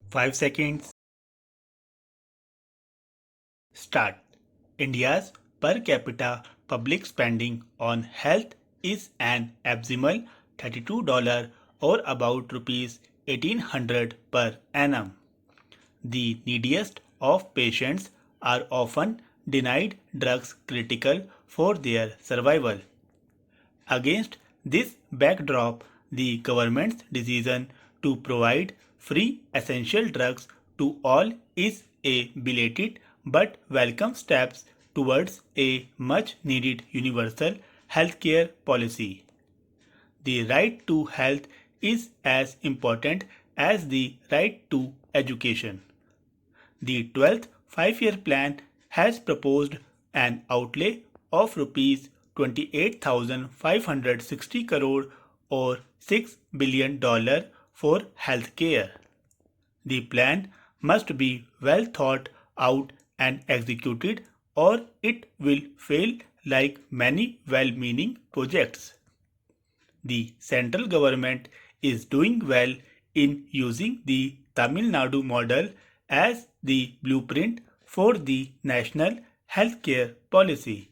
5 seconds. Start. India's per capita public spending on health is an abysmal $32 or about rupees 1800 per annum. The neediest of patients are often denied drugs critical for their survival. Against this backdrop, the government's decision to provide free essential drugs to all is a belated but welcome step towards a much needed universal healthcare policy. The right to health is as important as the right to education. The 12th five-year plan has proposed an outlay of rupees 28,560 crore or $6 billion for healthcare. The plan must be well thought out and executed or it will fail like many well-meaning projects. The central government is doing well in using the Tamil Nadu model as the blueprint for the national healthcare policy.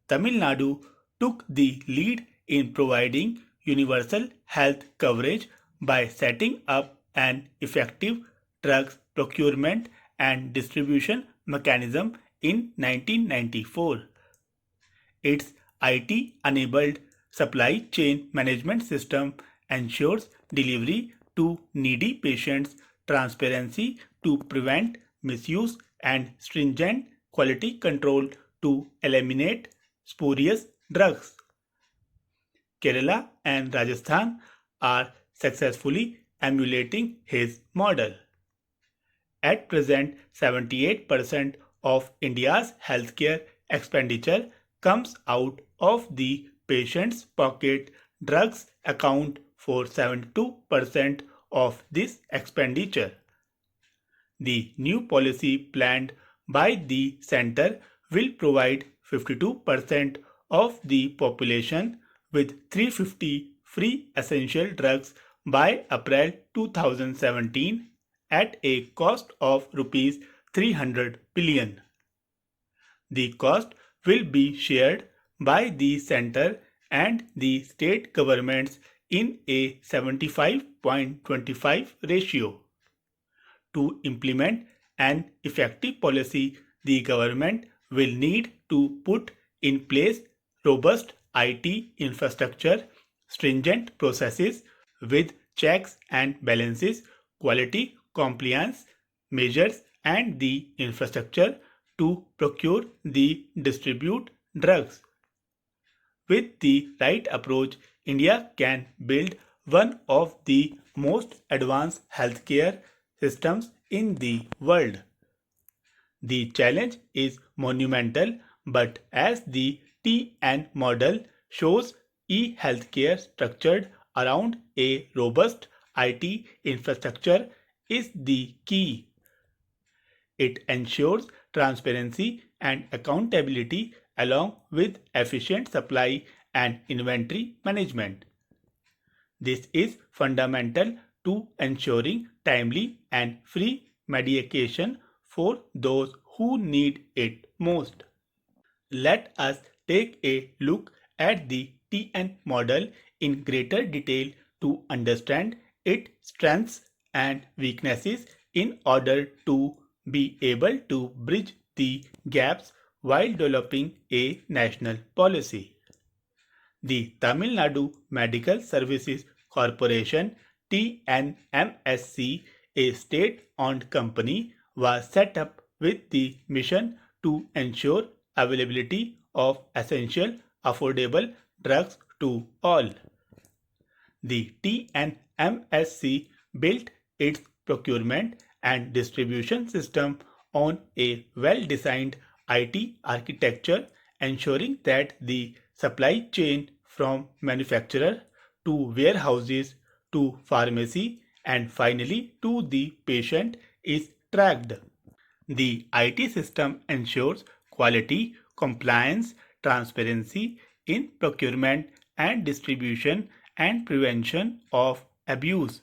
Tamil Nadu took the lead in providing universal health coverage by setting up an effective drugs procurement and distribution mechanism in 1994. Its IT-enabled supply chain management system ensures delivery to needy patients, transparency to prevent misuse, and stringent quality control to eliminate spurious drugs. Kerala and Rajasthan are successfully emulating his model. At present, 78% of India's healthcare expenditure comes out of the patient's pocket. Drugs account for 72% of this expenditure. The new policy planned by the center will provide 52% of the population with 350 free essential drugs by April 2017 at a cost of rupees 300 billion. The cost will be shared by the center and the state governments in a 75-25 ratio. To implement an effective policy, the government will need to put in place robust IT infrastructure, stringent processes with checks and balances, quality compliance measures, and the infrastructure to procure the distribute drugs. With the right approach, India can build one of the most advanced healthcare systems in the world. The challenge is monumental, but as the TN model shows, e-healthcare structured around a robust IT infrastructure is the key. It ensures transparency and accountability along with efficient supply and inventory management. This is fundamental to ensuring timely and free medication for those who need it most. Let us take a look at the TN model in greater detail to understand its strengths and weaknesses in order to be able to bridge the gaps while developing a national policy. The Tamil Nadu Medical Services Corporation TNMSC, a state-owned company, was set up with the mission to ensure availability of essential affordable drugs to all. The TNMSC built its procurement and distribution system on a well-designed IT architecture, ensuring that the supply chain from manufacturer to warehouses to pharmacy and finally to the patient is tracked. The IT system ensures quality, compliance, transparency in procurement and distribution and prevention of abuse.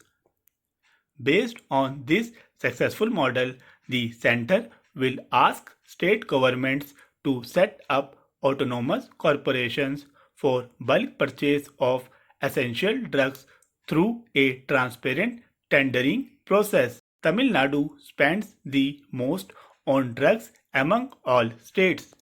Based on this successful model, the center will ask state governments to set up autonomous corporations for bulk purchase of essential drugs through a transparent tendering process. Tamil Nadu spends the most on drugs among all states.